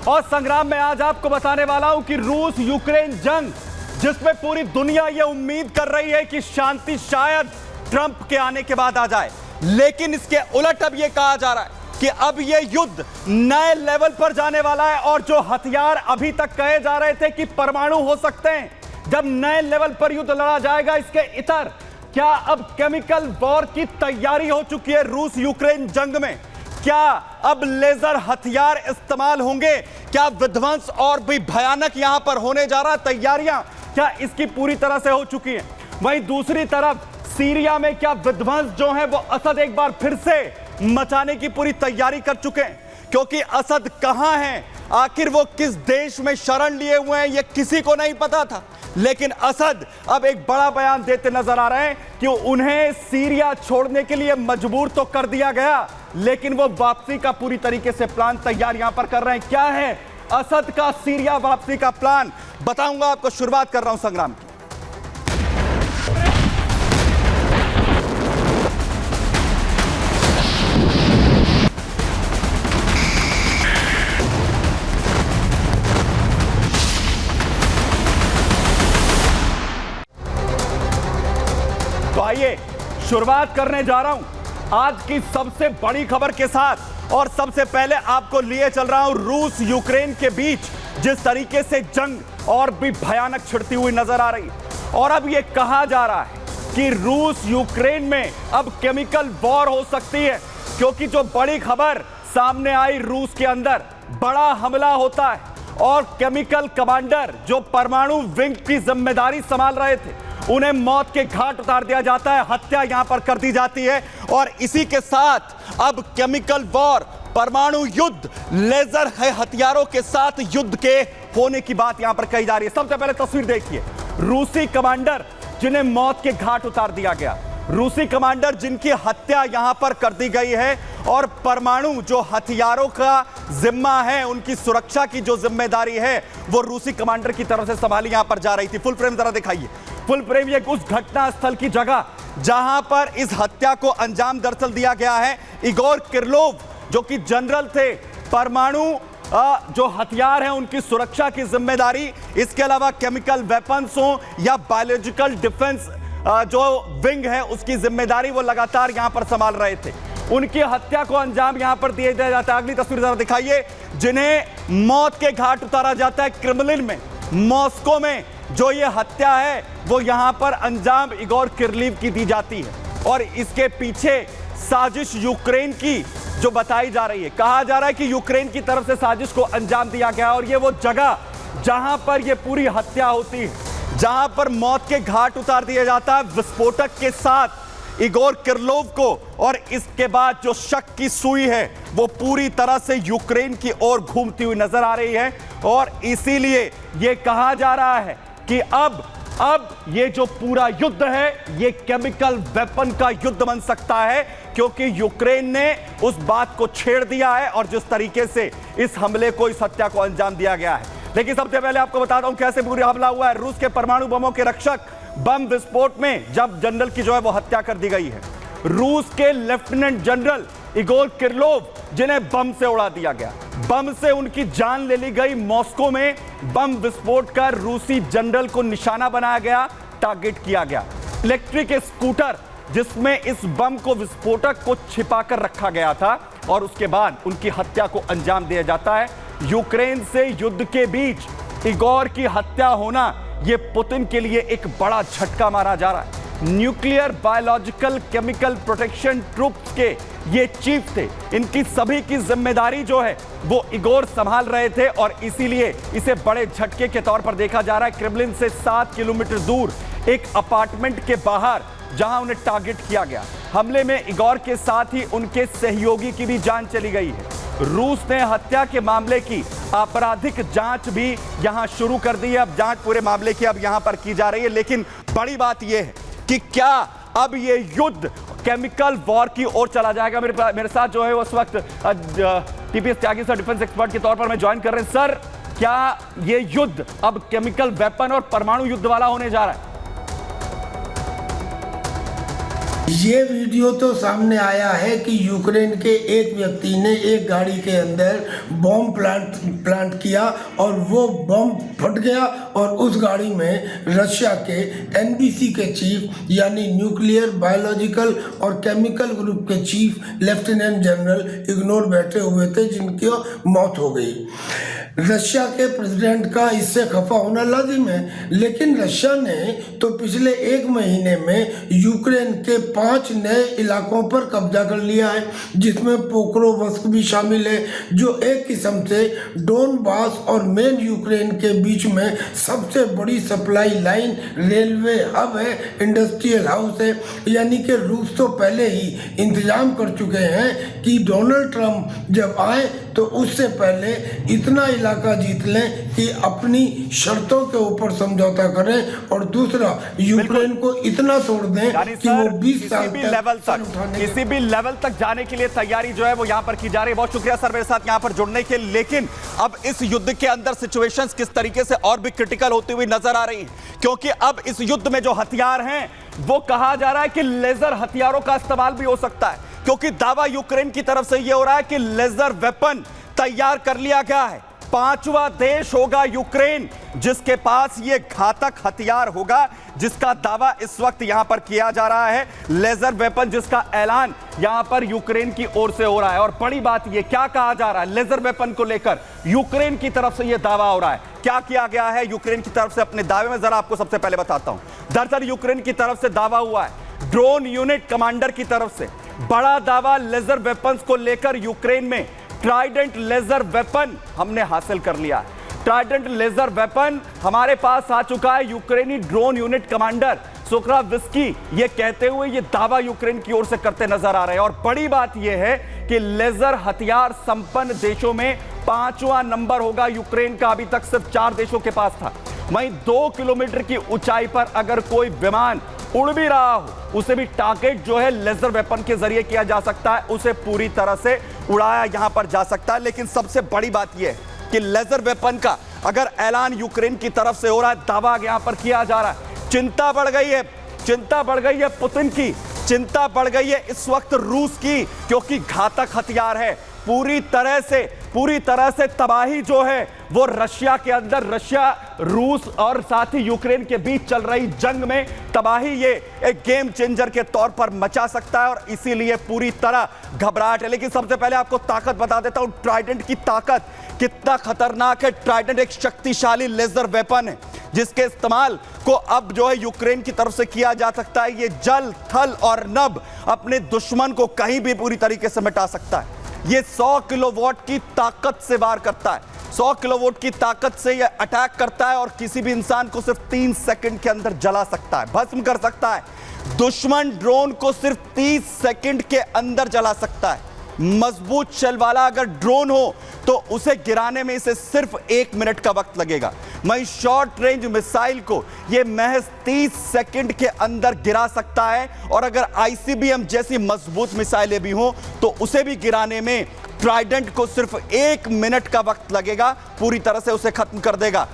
और संग्राम में आज आपको बताने वाला हूं कि रूस यूक्रेन जंग, जिसमें पूरी दुनिया यह उम्मीद कर रही है कि शांति शायद ट्रंप के आने के बाद आ जाए, लेकिन इसके उलट अब यह कहा जा रहा है कि अब यह युद्ध नए लेवल पर जाने वाला है। और जो हथियार अभी तक कहे जा रहे थे कि परमाणु हो सकते हैं, जब नए लेवल पर युद्ध लड़ा जाएगा इसके इतर, क्या अब केमिकल वॉर की तैयारी हो चुकी है रूस यूक्रेन जंग में? क्या अब लेजर हथियार इस्तेमाल होंगे? क्या विध्वंस और भी भयानक यहां पर होने जा रहा? तैयारियां क्या इसकी पूरी तरह से हो चुकी हैं? वहीं दूसरी तरफ सीरिया में क्या विध्वंस जो है वो असद एक बार फिर से मचाने की पूरी तैयारी कर चुके हैं? क्योंकि असद कहां है, आखिर वो किस देश में शरण लिए हुए हैं, यह किसी को नहीं पता था। लेकिन असद अब एक बड़ा बयान देते नजर आ रहे हैं कि उन्हें सीरिया छोड़ने के लिए मजबूर तो कर दिया गया, लेकिन वो वापसी का पूरी तरीके से प्लान तैयार यहां पर कर रहे हैं। क्या है असद का सीरिया वापसी का प्लान, बताऊंगा आपको। शुरुआत कर रहा हूं संग्राम की। तो आइए शुरुआत करने जा रहा हूं आज की सबसे बड़ी खबर के साथ। और सबसे पहले आपको लिए चल रहा हूं रूस यूक्रेन के बीच जिस तरीके से जंग और भी भयानक छिड़ती हुई नजर आ रही है। और अब यह कहा जा रहा है कि रूस यूक्रेन में अब केमिकल वॉर हो सकती है, क्योंकि जो बड़ी खबर सामने आई, रूस के अंदर बड़ा हमला होता है और केमिकल कमांडर जो परमाणु विंग की जिम्मेदारी संभाल रहे थे, उन्हें मौत के घाट उतार दिया जाता है, हत्या यहां पर कर दी जाती है। और इसी के साथ अब केमिकल वॉर, परमाणु युद्ध, लेजर हथियारों के साथ युद्ध के होने की बात यहां पर कही जा रही है। सबसे पहले तस्वीर देखिए, रूसी कमांडर जिन्हें मौत के घाट उतार दिया गया, रूसी कमांडर जिनकी हत्या यहां पर कर दी गई है। और परमाणु जो हथियारों का जिम्मा है, उनकी सुरक्षा की जो जिम्मेदारी है, वो रूसी कमांडर की तरफ से संभाली यहां पर जा रही थी। फुल फ्रेम जरा दिखाइए। फुल फ्रेम ये उस घटना स्थल की जगह जहां पर इस हत्या को अंजाम दरअसल दिया गया है। इगोर किरलोव जो कि जनरल थे, परमाणु जो हथियार हैं उनकी सुरक्षा की जिम्मेदारी, इसके अलावा केमिकल वेपन्स हो या बायोलॉजिकल डिफेंस जो विंग है उसकी जिम्मेदारी वो लगातार यहां पर संभाल रहे थे। उनकी हत्या को अंजाम यहां पर दिया जाता है। अगली तस्वीर जरा दिखाइए, जिन्हें मौत के घाट उतारा जाता है क्रेमलिन में, मॉस्को में जो ये हत्या है वो यहां पर अंजाम इगोर किरलीव की दी जाती है। और इसके पीछे साजिश यूक्रेन की जो बताई जा रही है, कहा जा रहा है कि यूक्रेन की तरफ से साजिश को अंजाम दिया गया। और ये वो जगह जहां पर ये पूरी हत्या होती है, जहां पर मौत के घाट उतार दिया जाता है विस्फोटक के साथ इगोर किरलोव को। और इसके बाद जो शक की सुई है वो पूरी तरह से यूक्रेन की ओर घूमती हुई नजर आ रही है। और इसीलिए यह कहा जा रहा है कि अब ये जो पूरा युद्ध है ये केमिकल वेपन का युद्ध बन सकता है, क्योंकि यूक्रेन ने उस बात को छेड़ दिया है और जिस तरीके से इस हमले को, इस हत्या को अंजाम दिया गया है। लेकिन सबसे पहले आपको बताता हूं कैसे पूरा हमला हुआ है। रूस के परमाणु बमों के रक्षक बम विस्फोट में जब जनरल की जो है वो हत्या कर दी गई है। रूस के लेफ्टिनेंट जनरल इगोर किरलोव जिन्हें बम से उड़ा दिया गया, बम से उनकी जान ले ली गई। मॉस्को में बम विस्फोट कर रूसी जनरल को निशाना बनाया गया, टारगेट किया गया। इलेक्ट्रिक स्कूटर जिसमें इस बम को, विस्फोटक को छिपाकर रखा गया था, और उसके बाद उनकी हत्या को अंजाम दिया जाता है। यूक्रेन से युद्ध के बीच इगोर की हत्या होना, यह पुतिन के लिए एक बड़ा झटका माना जा रहा है। Nuclear, biological, chemical protection troops के ये चीफ थे, इनकी सभी की जिम्मेदारी जो है वो इगोर संभाल रहे थे। और इसीलिए इसे बड़े झटके के तौर पर देखा जा रहा है। क्रेमलिन से 7 किलोमीटर दूर एक अपार्टमेंट के बाहर जहां उन्हें टारगेट किया गया, हमले में इगोर के साथ ही उनके सहयोगी की भी जान चली गई है। रूस ने हत्या के मामले की आपराधिक जांच भी यहां शुरू कर दी है। अब जांच पूरे मामले की अब यहां पर की जा रही है। लेकिन बड़ी बात यह है कि क्या अब ये युद्ध केमिकल वॉर की ओर चला जाएगा? मेरे साथ जो है उस वक्त टीपीएस त्यागी सर, डिफेंस एक्सपर्ट के तौर पर मैं ज्वाइन कर रहे हैं। सर, क्या ये युद्ध अब केमिकल वेपन और परमाणु युद्ध वाला होने जा रहा है? ये वीडियो तो सामने आया है कि यूक्रेन के एक व्यक्ति ने एक गाड़ी के अंदर बॉम्ब प्लांट किया और वो बॉम्ब फट गया और उस गाड़ी में रशिया के एनबीसी के चीफ यानी न्यूक्लियर बायोलॉजिकल और केमिकल ग्रुप के चीफ लेफ्टिनेंट जनरल इग्नोर बैठे हुए थे, जिनकी मौत हो गई। रशिया के प्रेसिडेंट का इससे खफा होना लाजिम है, लेकिन रशिया ने तो पिछले एक महीने में यूक्रेन के 5 नए इलाकों पर कब्जा कर लिया है, जिसमें पोक्रोवस्क भी शामिल है, जो एक किस्म से डोनबास और मेन यूक्रेन के बीच में सबसे बड़ी सप्लाई लाइन, रेलवे हब है, इंडस्ट्रियल हाउस है। यानी कि रूस तो पहले ही इंतजाम कर चुके हैं कि डोनाल्ड ट्रंप जब आए तो उससे पहले इतना इलाका जीत लें कि अपनी शर्तों के ऊपर समझौता करें, और दूसरा यूक्रेन को इतना तोड़ दें कि वो 20 साल किसी भी लेवल तक जाने के लिए तैयारी जो है वो यहां पर की जा रही है। बहुत शुक्रिया सर मेरे साथ यहां पर जुड़ने के। लेकिन अब इस युद्ध के अंदर सिचुएशंस किस तरीके से और भी क्रिटिकल होती हुई नजर आ रही है, क्योंकि अब इस युद्ध में जो हथियार हैं वो कहा जा रहा है कि लेजर हथियारों का इस्तेमाल भी हो सकता है, क्योंकि दावा यूक्रेन की तरफ से यह हो रहा है कि लेजर वेपन तैयार कर लिया गया है। 5वां देश होगा यूक्रेन जिसके पास यह घातक हथियार होगा, जिसका दावा इस वक्त यहां पर किया जा रहा है। लेजर वेपन जिसका ऐलान यहां पर यूक्रेन की ओर से हो रहा है। और बड़ी बात यह क्या कहा जा रहा है, लेजर वेपन को लेकर यूक्रेन की तरफ से यह दावा हो रहा है। क्या किया गया है यूक्रेन की तरफ से अपने दावे में, जरा आपको सबसे पहले बताता हूं। दरअसल यूक्रेन की तरफ से दावा हुआ है ड्रोन यूनिट कमांडर की तरफ से बड़ा दावा लेजर वेपन्स को लेकर यूक्रेन में ट्राइडेंट लेजर वेपन हमने हासिल कर लिया है। ट्राइडेंट लेजर वेपन हमारे पास आ चुका है। यूक्रेनी ड्रोन यूनिट कमांडर सोक्राविस्की ये कहते हुए ये दावा यूक्रेन की ओर से करते नजर आ रहे हैं। और बड़ी बात यह है कि लेजर हथियार संपन्न देशों में 5वां नंबर होगा यूक्रेन का। अभी तक सिर्फ 4 देशों के पास था। वहीं 2 किलोमीटर की ऊंचाई पर अगर कोई विमान उड़ भी रहा हो, उसे भी टारगेट जो है लेजर वेपन के जरिए किया जा सकता है, उसे पूरी तरह से उड़ाया यहां पर जा सकता है। लेकिन सबसे बड़ी बात यह है कि लेजर वेपन का अगर ऐलान यूक्रेन की तरफ से हो रहा है, दावा यहां पर किया जा रहा है, चिंता बढ़ गई है। चिंता बढ़ गई है पुतिन की, चिंता बढ़ गई है इस वक्त रूस की, क्योंकि घातक हथियार है। पूरी तरह से तबाही जो है वो रशिया के अंदर, रशिया रूस और साथ ही यूक्रेन के बीच चल रही जंग में तबाही ये एक गेम चेंजर के तौर पर मचा सकता है, और इसीलिए पूरी तरह घबराहट है। लेकिन सबसे पहले आपको ताकत बता देता हूं, ट्राइडेंट की ताकत कितना खतरनाक है। ट्राइडेंट एक शक्तिशाली लेजर वेपन है जिसके इस्तेमाल को अब जो है यूक्रेन की तरफ से किया जा सकता है। ये जल, थल और नभ अपने दुश्मन को कहीं भी पूरी तरीके से मिटा सकता है। ये 100 किलोवाट की ताकत से वार करता है। 100 किलोवाट की ताकत से यह अटैक करता है और किसी भी इंसान को सिर्फ 3 सेकंड के अंदर जला सकता है, भस्म कर सकता है। दुश्मन ड्रोन को सिर्फ 30 सेकंड के अंदर जला सकता है। मजबूत शेल वाला अगर ड्रोन हो तो उसे गिराने में इसे सिर्फ 1 मिनट का वक्त लगेगा। वहीं शॉर्ट रेंज मिसाइल को यह महज 30 सेकंड के अंदर गिरा सकता है, और अगर आईसीबीएम जैसी मजबूत मिसाइलें भी हों तो उसे भी गिराने में ट्राइडेंट को सिर्फ 1 मिनट का वक्त लगेगा, पूरी तरह से उसे खत्म कर देगा।